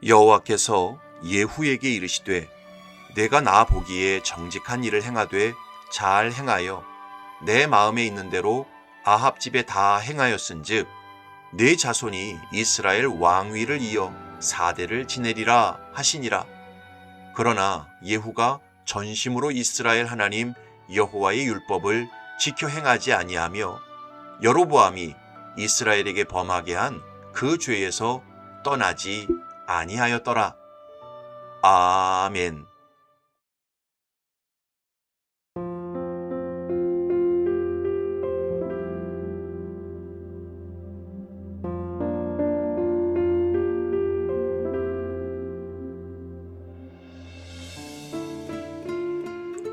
여호와께서 예후에게 이르시되 내가 나 보기에 정직한 일을 행하되 잘 행하여 내 마음에 있는 대로 아합 집에 다 행하였은즉 내 자손이 이스라엘 왕위를 이어 4대를 지내리라 하시니라. 그러나 예후가 전심으로 이스라엘 하나님 여호와의 율법을 지켜 행하지 아니하며 여로보암이 이스라엘에게 범하게 한 그 죄에서 떠나지 아니하였더라. 아멘.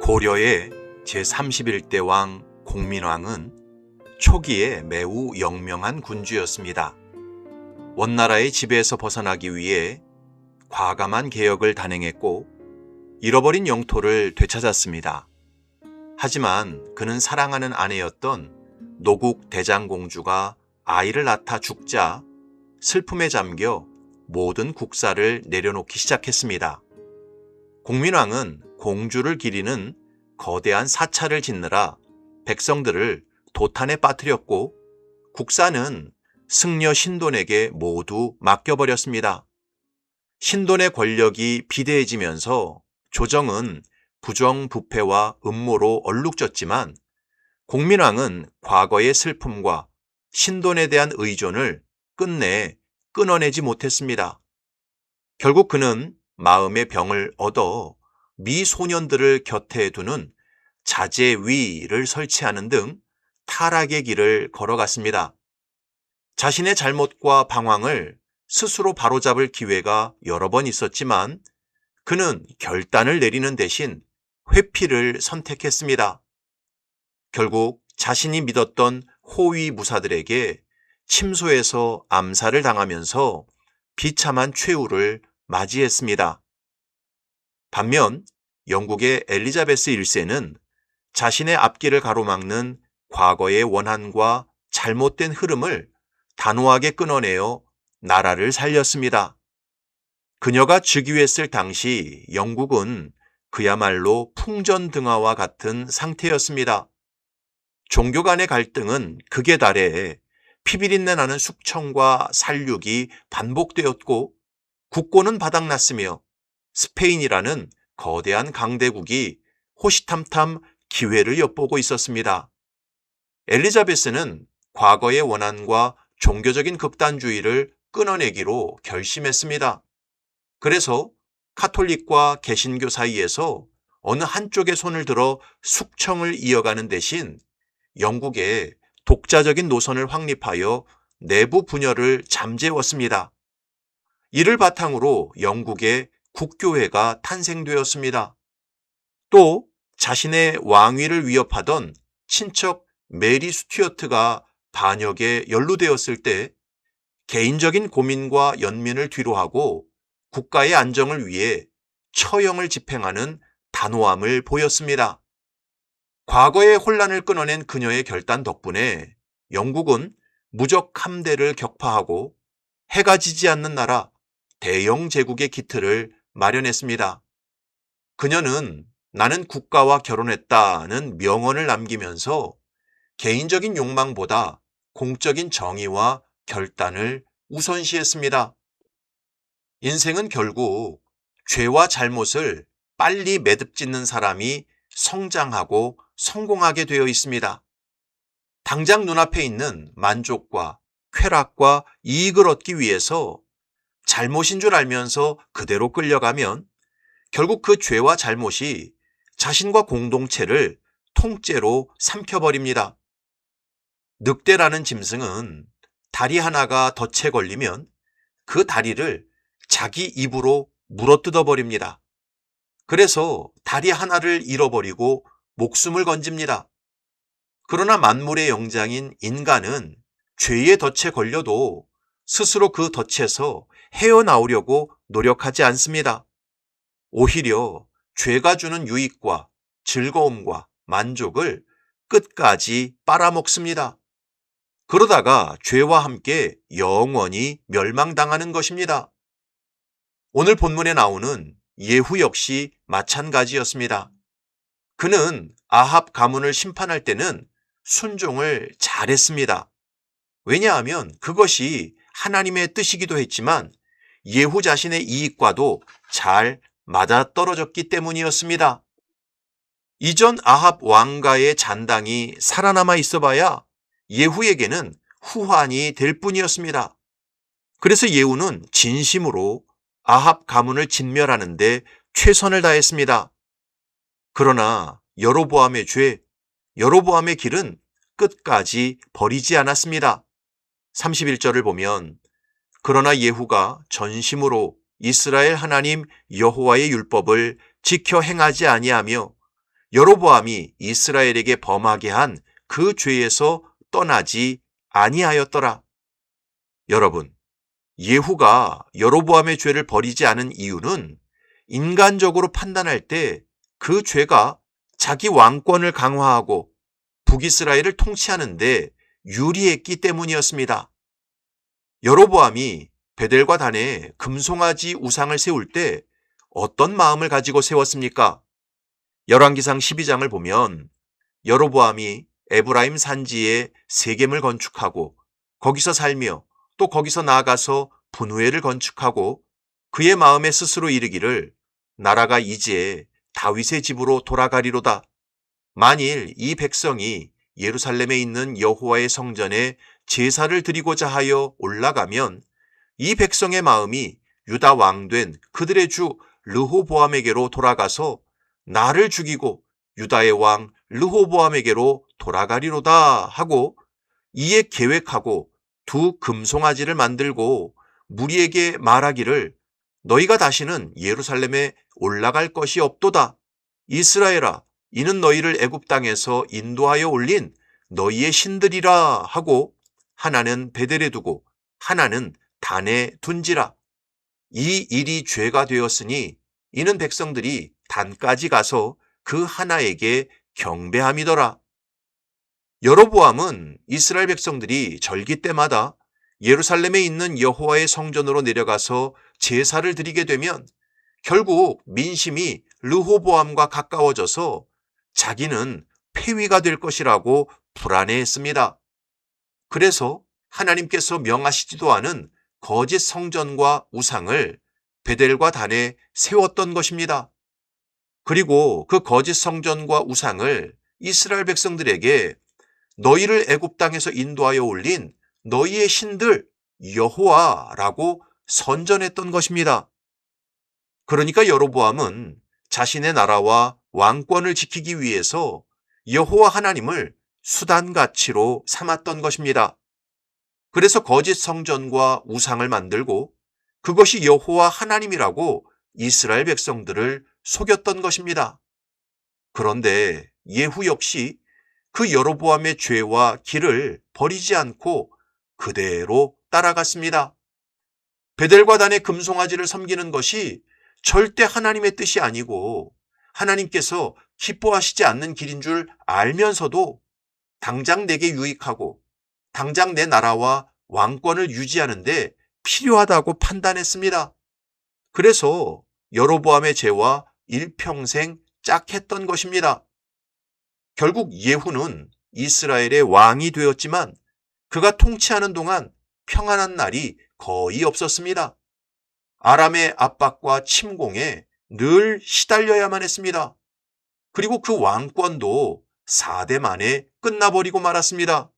고려의 제31대 왕 공민왕은 초기에 매우 영명한 군주였습니다. 원나라의 지배에서 벗어나기 위해 과감한 개혁을 단행했고 잃어버린 영토를 되찾았습니다. 하지만 그는 사랑하는 아내였던 노국 대장공주가 아이를 낳다 죽자 슬픔에 잠겨 모든 국사를 내려놓기 시작했습니다. 공민왕은 공주를 기리는 거대한 사찰을 짓느라 백성들을 도탄에 빠뜨렸고 국사는 승려 신돈에게 모두 맡겨버렸습니다. 신돈의 권력이 비대해지면서 조정은 부정부패와 음모로 얼룩졌지만 공민왕은 과거의 슬픔과 신돈에 대한 의존을 끝내 끊어내지 못했습니다. 결국 그는 마음의 병을 얻어 미소년들을 곁에 두는 자제위를 설치하는 등 타락의 길을 걸어갔습니다. 자신의 잘못과 방황을 스스로 바로잡을 기회가 여러 번 있었지만 그는 결단을 내리는 대신 회피를 선택했습니다. 결국 자신이 믿었던 호위 무사들에게 침소해서 암살을 당하면서 비참한 최후를 맞이했습니다. 반면 영국의 엘리자베스 1세는 자신의 앞길을 가로막는 과거의 원한과 잘못된 흐름을 단호하게 끊어내어 나라를 살렸습니다. 그녀가 즉위했을 당시 영국은 그야말로 풍전등화와 같은 상태였습니다. 종교 간의 갈등은 극에 달해 피비린내 나는 숙청과 살육이 반복되었고 국고는 바닥났으며 스페인이라는 거대한 강대국이 호시탐탐 기회를 엿보고 있었습니다. 엘리자베스는 과거의 원한과 종교적인 극단주의를 끊어내기로 결심했습니다. 그래서 카톨릭과 개신교 사이에서 어느 한쪽의 손을 들어 숙청을 이어가는 대신 영국의 독자적인 노선을 확립하여 내부 분열을 잠재웠습니다. 이를 바탕으로 영국의 국교회가 탄생되었습니다. 또 자신의 왕위를 위협하던 친척 메리 스튜어트가 반역에 연루되었을 때 개인적인 고민과 연민을 뒤로하고 국가의 안정을 위해 처형을 집행하는 단호함을 보였습니다. 과거의 혼란을 끊어낸 그녀의 결단 덕분에 영국은 무적 함대를 격파하고 해가 지지 않는 나라 대영 제국의 기틀을 마련했습니다. 그녀는 나는 국가와 결혼했다는 명언을 남기면서 개인적인 욕망보다 공적인 정의와 결단을 우선시했습니다. 인생은 결국 죄와 잘못을 빨리 매듭짓는 사람이 성장하고 성공하게 되어 있습니다. 당장 눈앞에 있는 만족과 쾌락과 이익을 얻기 위해서 잘못인 줄 알면서 그대로 끌려가면 결국 그 죄와 잘못이 자신과 공동체를 통째로 삼켜버립니다. 늑대라는 짐승은 다리 하나가 덫에 걸리면 그 다리를 자기 입으로 물어뜯어 버립니다. 그래서 다리 하나를 잃어버리고 목숨을 건집니다. 그러나 만물의 영장인 인간은 죄의 덫에 걸려도 스스로 그 덫에서 헤어나오려고 노력하지 않습니다. 오히려 죄가 주는 유익과 즐거움과 만족을 끝까지 빨아먹습니다. 그러다가 죄와 함께 영원히 멸망당하는 것입니다. 오늘 본문에 나오는 예후 역시 마찬가지였습니다. 그는 아합 가문을 심판할 때는 순종을 잘했습니다. 왜냐하면 그것이 하나님의 뜻이기도 했지만 예후 자신의 이익과도 잘 맞아떨어졌기 때문이었습니다. 이전 아합 왕가의 잔당이 살아남아 있어봐야 예후에게는 후환이 될 뿐이었습니다. 그래서 예후는 진심으로 아합 가문을 진멸하는 데 최선을 다했습니다. 그러나 여로보암의 죄, 여로보암의 길은 끝까지 버리지 않았습니다. 31절을 보면 그러나 예후가 전심으로 이스라엘 하나님 여호와의 율법을 지켜 행하지 아니하며 여로보암이 이스라엘에게 범하게 한 그 죄에서 떠나지 아니하였더라. 여러분, 예후가 여로보암의 죄를 버리지 않은 이유는 인간적으로 판단할 때 그 죄가 자기 왕권을 강화하고 북이스라엘을 통치하는데 유리했기 때문이었습니다. 여로보암이 베델과 단에 금송아지 우상을 세울 때 어떤 마음을 가지고 세웠습니까? 열왕기상 12장을 보면 여로보암이 에브라임 산지에 세겜을 건축하고 거기서 살며 또 거기서 나아가서 분후엘을 건축하고 그의 마음에 스스로 이르기를 나라가 이제 다윗의 집으로 돌아가리로다. 만일 이 백성이 예루살렘에 있는 여호와의 성전에 제사를 드리고자 하여 올라가면 이 백성의 마음이 유다 왕된 그들의 주 르호보암에게로 돌아가서 나를 죽이고 유다의 왕 르호보암에게로 돌아가리로다 하고 이에 계획하고 두 금송아지를 만들고 무리에게 말하기를 너희가 다시는 예루살렘에 올라갈 것이 없도다. 이스라엘아, 이는 너희를 애굽 땅에서 인도하여 올린 너희의 신들이라 하고 하나는 베델에 두고 하나는 단에 둔지라. 이 일이 죄가 되었으니 이는 백성들이 단까지 가서 그 하나에게 경배함이더라. 여로보암은 이스라엘 백성들이 절기 때마다 예루살렘에 있는 여호와의 성전으로 내려가서 제사를 드리게 되면 결국 민심이 르호보암과 가까워져서 자기는 폐위가 될 것이라고 불안해했습니다. 그래서 하나님께서 명하시지도 않은 거짓 성전과 우상을 베델과 단에 세웠던 것입니다. 그리고 그 거짓 성전과 우상을 이스라엘 백성들에게 너희를 애굽 땅에서 인도하여 올린 너희의 신들 여호와라고 선전했던 것입니다. 그러니까 여로보암은 자신의 나라와 왕권을 지키기 위해서 여호와 하나님을 수단가치로 삼았던 것입니다. 그래서 거짓 성전과 우상을 만들고 그것이 여호와 하나님이라고 이스라엘 백성들을 속였던 것입니다. 그런데 예후 역시 그 여로보암의 죄와 길을 버리지 않고 그대로 따라갔습니다. 베델과 단의 금송아지를 섬기는 것이 절대 하나님의 뜻이 아니고 하나님께서 기뻐하시지 않는 길인 줄 알면서도 당장 내게 유익하고 당장 내 나라와 왕권을 유지하는데 필요하다고 판단했습니다. 그래서 여로보암의 죄와 일평생 짝했던 것입니다. 결국 예후는 이스라엘의 왕이 되었지만 그가 통치하는 동안 평안한 날이 거의 없었습니다. 아람의 압박과 침공에 늘 시달려야만 했습니다. 그리고 그 왕권도 4대 만에 끝나버리고 말았습니다.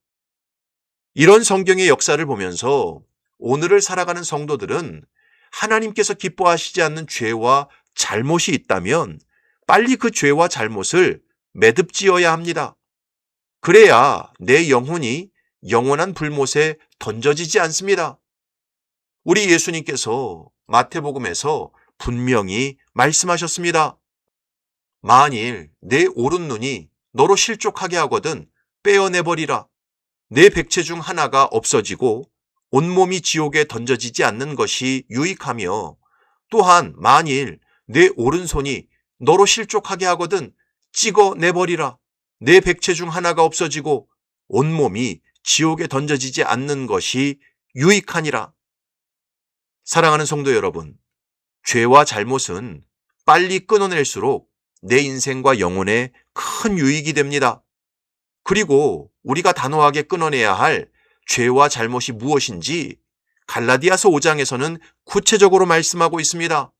이런 성경의 역사를 보면서 오늘을 살아가는 성도들은 하나님께서 기뻐하시지 않는 죄와 잘못이 있다면 빨리 그 죄와 잘못을 매듭지어야 합니다. 그래야 내 영혼이 영원한 불못에 던져지지 않습니다. 우리 예수님께서 마태복음에서 분명히 말씀하셨습니다. 만일 내 오른 눈이 너로 실족하게 하거든 빼어내버리라. 내 백체 중 하나가 없어지고 온몸이 지옥에 던져지지 않는 것이 유익하며 또한 만일 내 오른손이 너로 실족하게 하거든 찍어내버리라. 내 백체 중 하나가 없어지고 온몸이 지옥에 던져지지 않는 것이 유익하니라. 사랑하는 성도 여러분, 죄와 잘못은 빨리 끊어낼수록 내 인생과 영혼에 큰 유익이 됩니다. 그리고 우리가 단호하게 끊어내야 할 죄와 잘못이 무엇인지 갈라디아서 5장에서는 구체적으로 말씀하고 있습니다.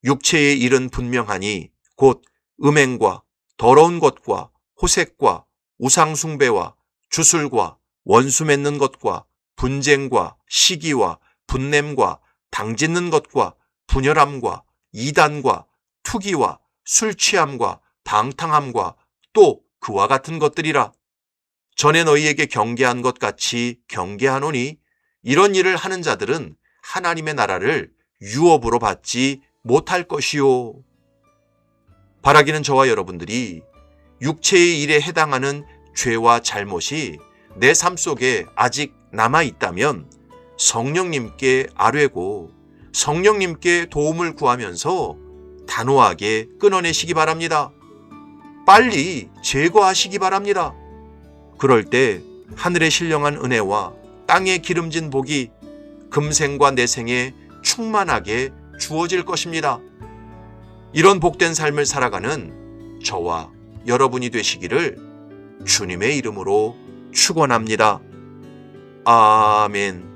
육체의 일은 분명하니 곧 음행과 더러운 것과 호색과 우상숭배와 주술과 원수 맺는 것과 분쟁과 시기와 분냄과 당짓는 것과 분열함과 이단과 투기와 술 취함과 방탕함과 또 그와 같은 것들이라. 전에 너희에게 경계한 것 같이 경계하노니 이런 일을 하는 자들은 하나님의 나라를 유업으로 받지 못할 것이요. 바라기는 저와 여러분들이 육체의 일에 해당하는 죄와 잘못이 내 삶 속에 아직 남아 있다면 성령님께 아뢰고 성령님께 도움을 구하면서 단호하게 끊어내시기 바랍니다. 빨리 제거하시기 바랍니다. 그럴 때 하늘의 신령한 은혜와 땅의 기름진 복이 금생과 내생에 충만하게 주어질 것입니다. 이런 복된 삶을 살아가는 저와 여러분이 되시기를 주님의 이름으로 축원합니다. 아멘.